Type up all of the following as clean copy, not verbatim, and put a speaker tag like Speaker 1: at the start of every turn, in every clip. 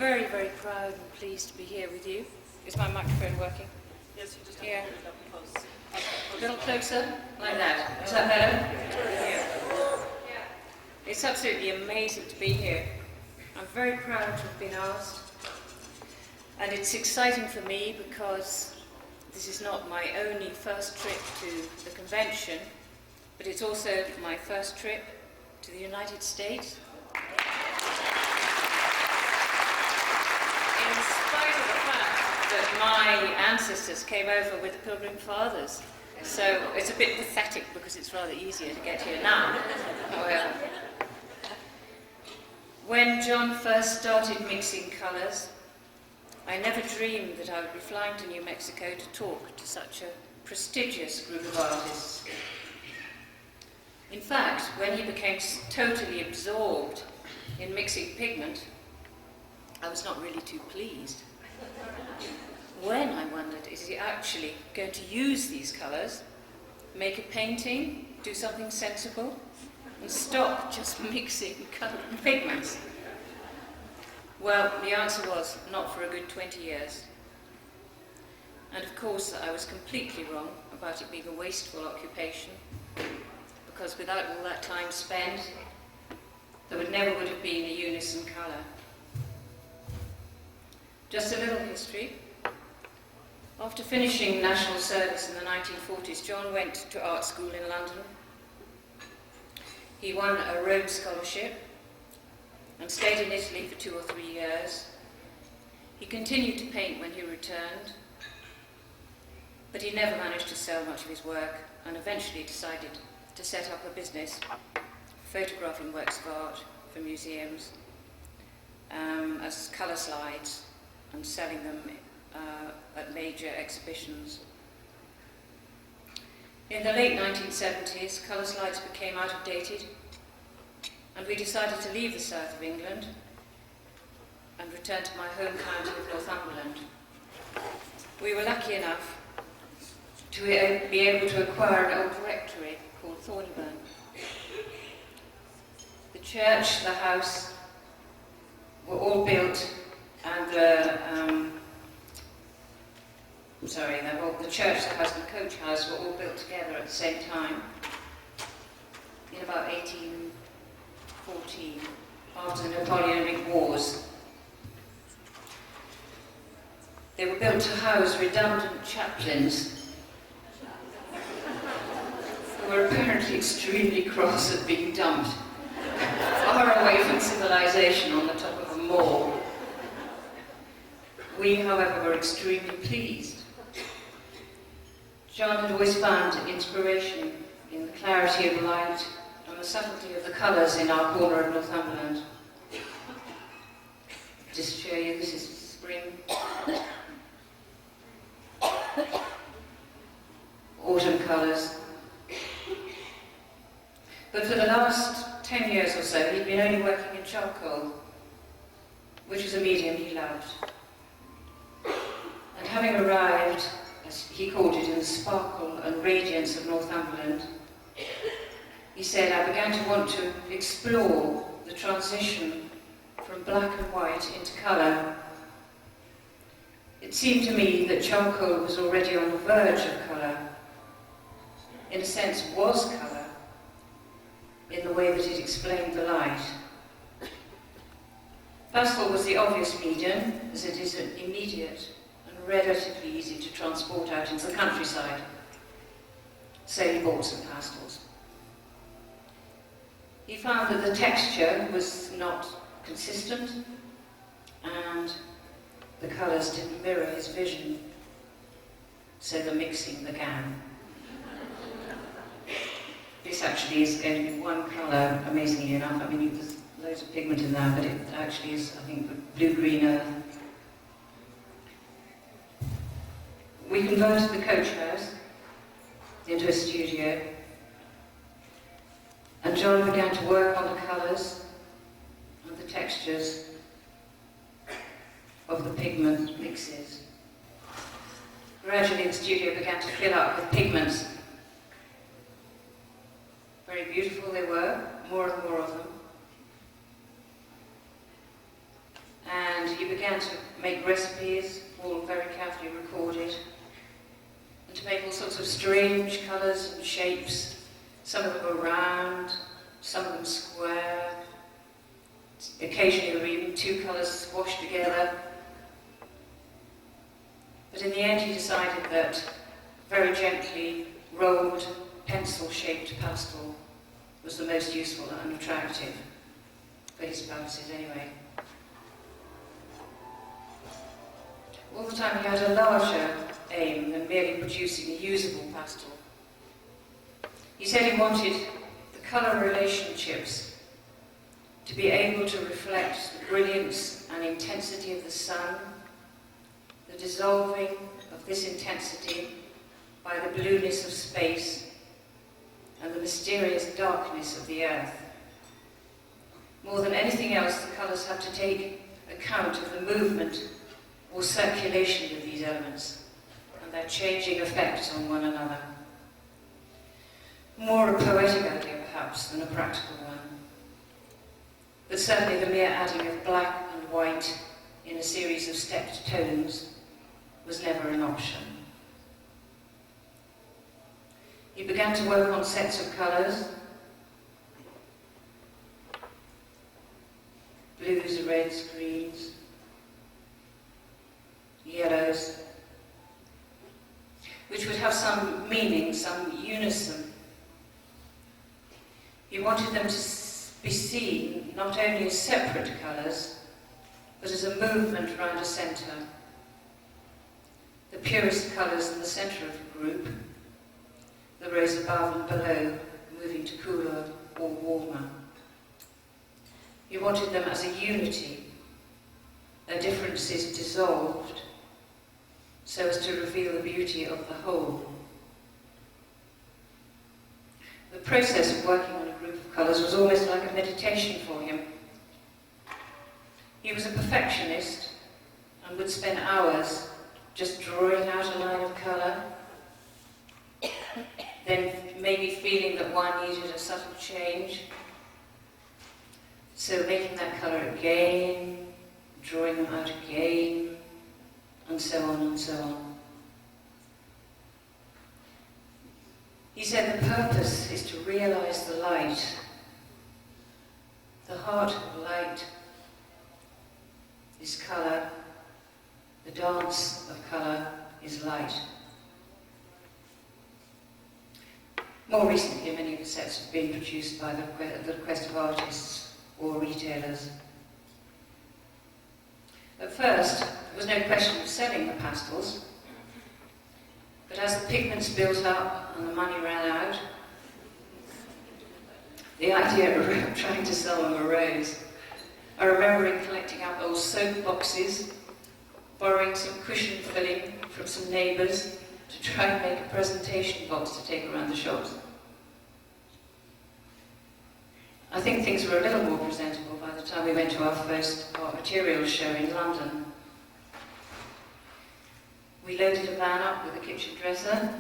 Speaker 1: very, very proud and pleased to be here with you. Is my microphone working?
Speaker 2: Yes, you just have
Speaker 1: Yeah.
Speaker 2: to put it up close.
Speaker 1: A little closer, like that. Is that better? Yeah. It's absolutely amazing to be here. I'm very proud to have been asked. And it's exciting for me because this is not my only first trip to the convention, but it's also my first trip to the United States. In spite of the fact that my ancestors came over with the Pilgrim Fathers. So it's a bit pathetic because it's rather easier to get here now. However, when John first started mixing colours, I never dreamed that I would be flying to New Mexico to talk to such a prestigious group of artists. In fact, when he became totally absorbed in mixing pigment, I was not really too pleased. When, I wondered, is he actually going to use these colours, make a painting, do something sensible, and stop just mixing pigments? Well, the answer was not for a good 20 years. And of course, I was completely wrong about it being a wasteful occupation, because without all that time spent, there never would have been a unison colour. Just a little history. After finishing national service in the 1940s, John went to art school in London. He won a Rhodes Scholarship and stayed in Italy for 2 or 3 years. He continued to paint when he returned, but he never managed to sell much of his work and eventually decided to set up a business photographing works of art for museums as colour slides and selling them at major exhibitions. In the late 1970s, colour slides became outdated, and we decided to leave the south of England and return to my home county of Northumberland. We were lucky enough to be able to acquire an old rectory called Thornyburn. The church, the house, were all built, and the church, the house, and the coach house were all built together at the same time in about 1814, after the Napoleonic Wars. They were built to house redundant chaplains who were apparently extremely cross at being dumped far away from civilization on the top of a moor. We, however, were extremely pleased. John had always found inspiration in the clarity of light and the subtlety of the colours in our corner of Northumberland. Just to show you, this is spring. Autumn colours. But for the last 10 years or so, he'd been only working in charcoal, which was a medium he loved. And having arrived, as he called it, in the sparkle and radiance of Northumberland, he said, I began to want to explore the transition from black and white into colour. It seemed to me that charcoal was already on the verge of colour, in a sense was colour, in the way that it explained the light. Pastel was the obvious medium, as it is immediate and relatively easy to transport out into the countryside. So he bought some pastels. He found that the texture was not consistent and the colours didn't mirror his vision, so the mixing began. This actually is going to be one colour, amazingly enough. I mean, there's loads of pigment in there, but it actually is, I think, blue-green earth. We converted the coach house into a studio, and John began to work on the colours and the textures of the pigment mixes. Gradually the studio began to fill up with pigments. Very beautiful they were, more and more of them. And he began began to make recipes, all very carefully recorded, and to make all sorts of strange colours and shapes. Some of them were round, some of them square. Occasionally there were even two colours squashed together. But in the end he decided that very gently rolled, pencil-shaped pastel was the most useful and attractive, for his purposes anyway. All the time he had a larger aim than merely producing a usable pastel. He said he wanted the colour relationships to be able to reflect the brilliance and intensity of the sun, the dissolving of this intensity by the blueness of space, and the mysterious darkness of the earth. More than anything else, the colours have to take account of the movement or circulation of these elements and their changing effects on one another. More a poetic idea, perhaps, than a practical one. But certainly the mere adding of black and white in a series of stepped tones was never an option. He began to work on sets of colours, blues, reds, greens, yellows, which would have some meaning, some unison. He wanted them to be seen not only as separate colours, but as a movement round a centre. The purest colours in the centre of the group, the rows above and below, moving to cooler or warmer. He wanted them as a unity, their differences dissolved, so as to reveal the beauty of the whole. The process of working on a group of colours was almost like a meditation for him. He was a perfectionist and would spend hours just drawing out a line of colour, then maybe feeling that one needed a subtle change, so making that colour again, drawing them out again, and so on and so on. He said the purpose is to realise the light. The heart of light is colour. The dance of colour is light. More recently, many of the sets have been produced by the request of artists or retailers. At first, there was no question of selling the pastels, but as the pigments built up and the money ran out, the idea of trying to sell them arose. I remember collecting up old soap boxes, borrowing some cushion filling from some neighbours to try and make a presentation box to take around the shops. I think things were a little more presentable by the time we went to our first art materials show in London. We loaded a van up with a kitchen dresser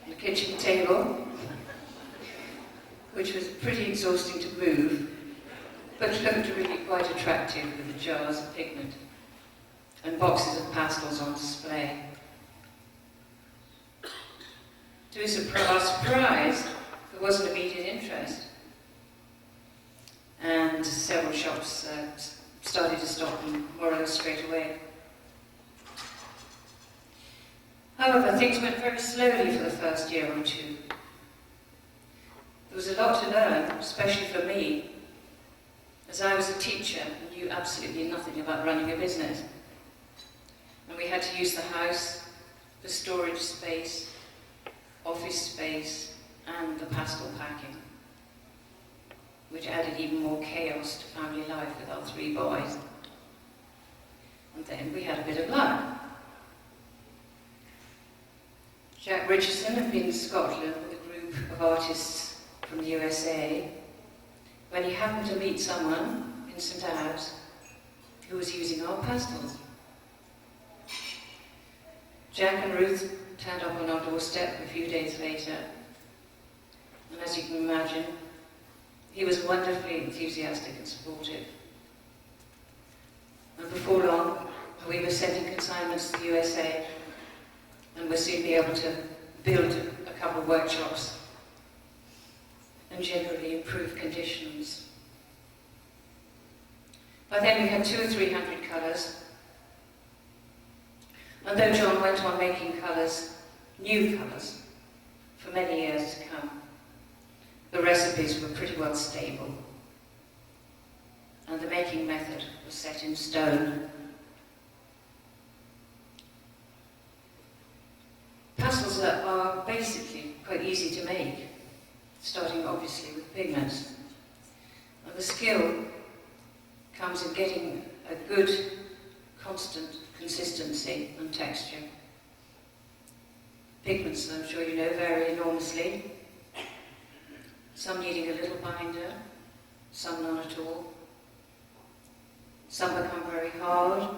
Speaker 1: and a kitchen table, which was pretty exhausting to move, but looked really quite attractive with the jars of pigment and boxes of pastels on display. To our surprise, there wasn't immediate interest, and several shops started to stock them more or less straight away. However, things went very slowly for the first year or two. There was a lot to learn, especially for me, as I was a teacher and knew absolutely nothing about running a business. And we had to use the house, the storage space, office space, and the pastel packing, which added even more chaos to family life with our 3 boys. And then we had a bit of luck. Jack Richardson had been in Scotland with a group of artists from the USA when he happened to meet someone in St. Ives who was using our pastels. Jack and Ruth turned up on our doorstep a few days later, and as you can imagine, he was wonderfully enthusiastic and supportive. And before long, we were sending consignments to the USA, and we'll soon be able to build a couple of workshops and generally improve conditions. By then we had 200 or 300 colours, and though John went on making colours, new colours, for many years to come, the recipes were pretty well stable, and the making method was set in stone. Pastels are basically quite easy to make, starting obviously with pigments. And the skill comes in getting a good, constant consistency and texture. Pigments, I'm sure you know, vary enormously. Some needing a little binder, some none at all. Some become very hard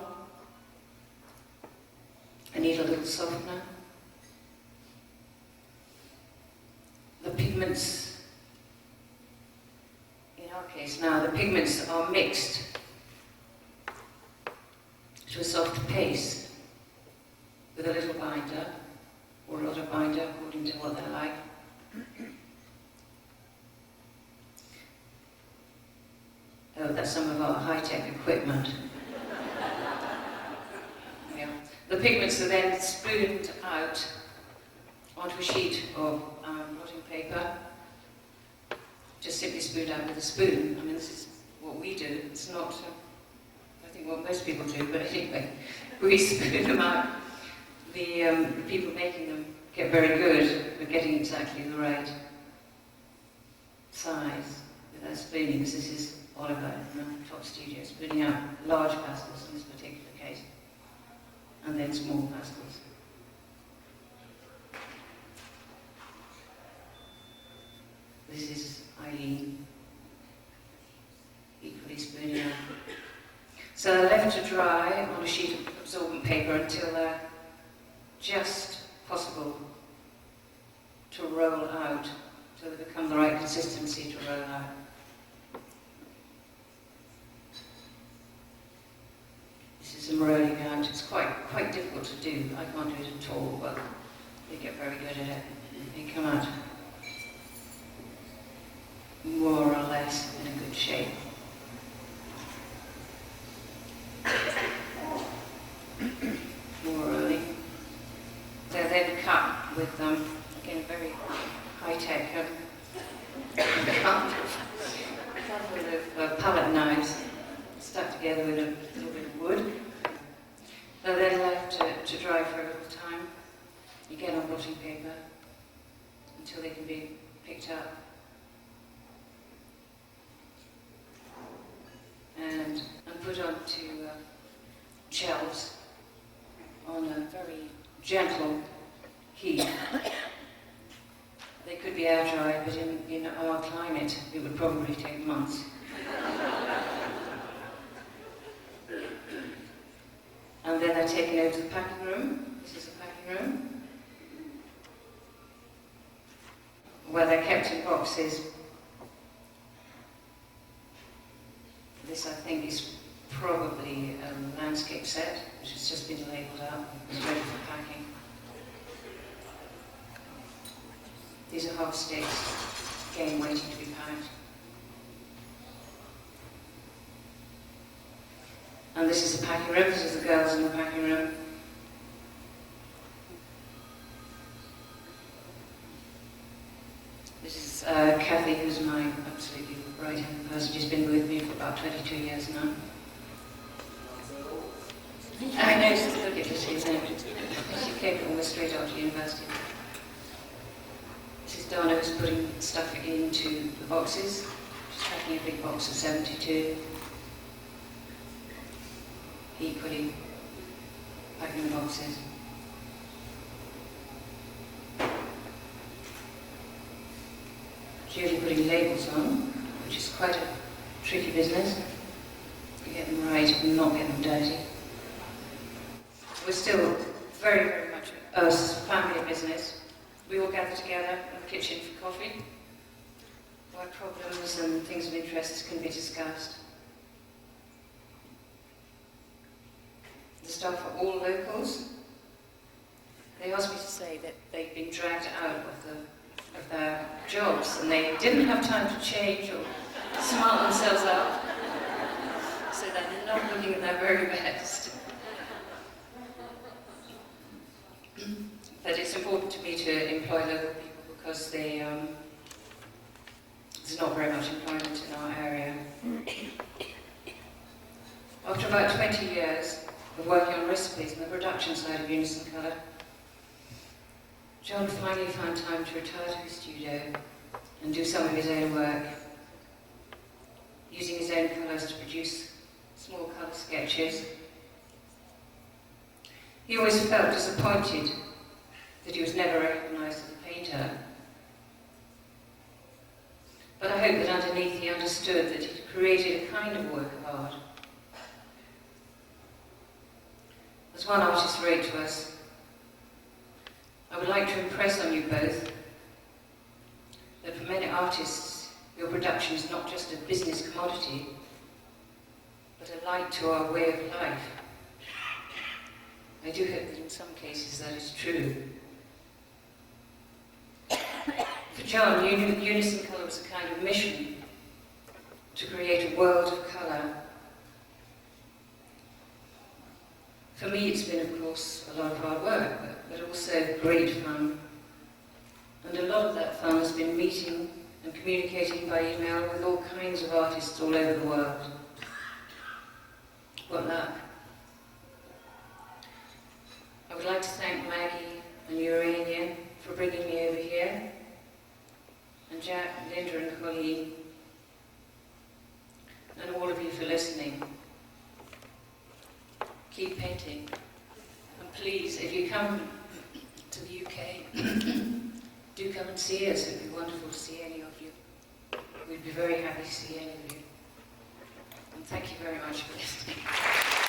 Speaker 1: and need a little softener. The pigments, in our case now, the pigments are mixed to a soft paste with a little binder, or a lot of binder, according to what they're like. Oh, that's some of our high-tech equipment. Yeah. The pigments are then spooned out onto a sheet of blotting paper, just simply spooned out with a spoon. I mean, this is what we do. It's not, I think, what most people do, but anyway, we spoon them out. The people making them get very good at getting exactly the right size with their spooning, because this is Oliver in the top studio, spooning out large pastels in this particular case, and then small pastels. This is Eileen, equally spooning out. So they're left to dry on a sheet of absorbent paper until they're just possible to roll out, so they become the right consistency to roll out. This is them rolling out. It's quite difficult to do. I can't do it at all, but they get very good at it. They come out more or less in a good shape. More early. They're then cut with, again, very high-tech couple of palette knives stuck together with a little bit of wood. They're then left to dry for a little time, again on blotting paper, until they can be picked up and put onto shelves on a very gentle heat. They could be air dried, but in our climate it would probably take months. And then they're taken over to the packing room. This is the packing room, where they're kept in boxes. This, I think, is probably a landscape set, which has just been labelled up and is ready for packing. These are half sticks, again waiting to be packed. And this is the packing room. This is the girls in the packing room. This is Kathy, who's my absolutely right-hand person. She's been with me for about 22 years now. I know, she's look at her, she's now. She came almost straight after university. This is Donna, who's putting stuff into the boxes. She's packing a big box of 72. Equally packing the boxes. Julie putting labels on, which is quite a tricky business. You get them right and not get them dirty. We're still very, very much a family business. We all gather together in the kitchen for coffee, where problems and things of interest can be discussed. staff are all locals. They asked me to say that they'd been dragged out of their jobs and they didn't have time to change or smart themselves up, so they're not looking at their very best. But it's important to me to employ local people because there's not very much employment in our area. After about 20 years of working on recipes and the production side of Unison Colour, John finally found time to retire to his studio and do some of his own work, using his own colours to produce small colour sketches. He always felt disappointed that he was never recognised as a painter. But I hope that underneath he understood that he'd created a kind of work of art. As one artist wrote to us, "I would like to impress on you both that for many artists, your production is not just a business commodity, but a light to our way of life." I do hope that in some cases that is true. For John, Unison Colour was a kind of mission to create a world of colour. For me, it's been, of course, a lot of hard work, but also great fun. And a lot of that fun has been meeting and communicating by email with all kinds of artists all over the world. What luck. I would like to thank Maggie and Urania for bringing me over here, and Jack, Linda and Colleen, and all of you for listening. Keep painting, and please, if you come to the UK, do come and see us. It would be wonderful to see any of you. We'd be very happy to see any of you. And thank you very much for listening.